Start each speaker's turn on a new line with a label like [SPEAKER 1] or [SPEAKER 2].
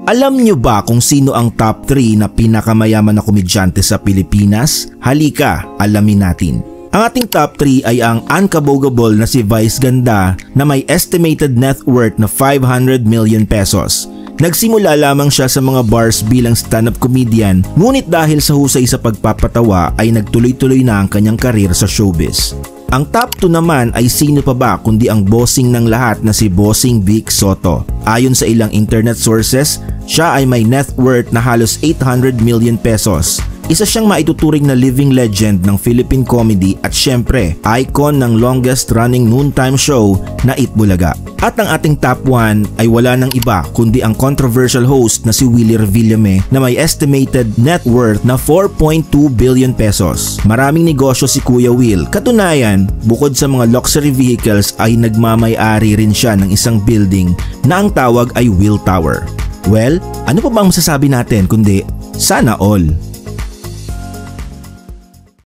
[SPEAKER 1] Alam nyo ba kung sino ang top 3 na pinakamayaman na komedyante sa Pilipinas? Halika, alamin natin. Ang ating top 3 ay ang unkabogable na si Vice Ganda na may estimated net worth na 500 million pesos. Nagsimula lamang siya sa mga bars bilang stand-up comedian, ngunit dahil sa husay sa pagpapatawa ay nagtuloy-tuloy na ang kanyang karir sa showbiz. Ang top 2 naman ay sino pa ba kundi ang bossing ng lahat na si Bossing Vic Soto. Ayon sa ilang internet sources, siya ay may net worth na halos 800 million pesos. Isa siyang maituturing na living legend ng Philippine comedy at syempre, icon ng longest running noontime show na Itbulaga. At ang ating top 1 ay wala nang iba kundi ang controversial host na si Willie Revillame na may estimated net worth na 4.2 billion pesos. Maraming negosyo si Kuya Will. Katunayan, bukod sa mga luxury vehicles ay nagmamay-ari rin siya ng isang building na ang tawag ay Will Tower. Well, ano pa bang masasabi natin kundi sana all?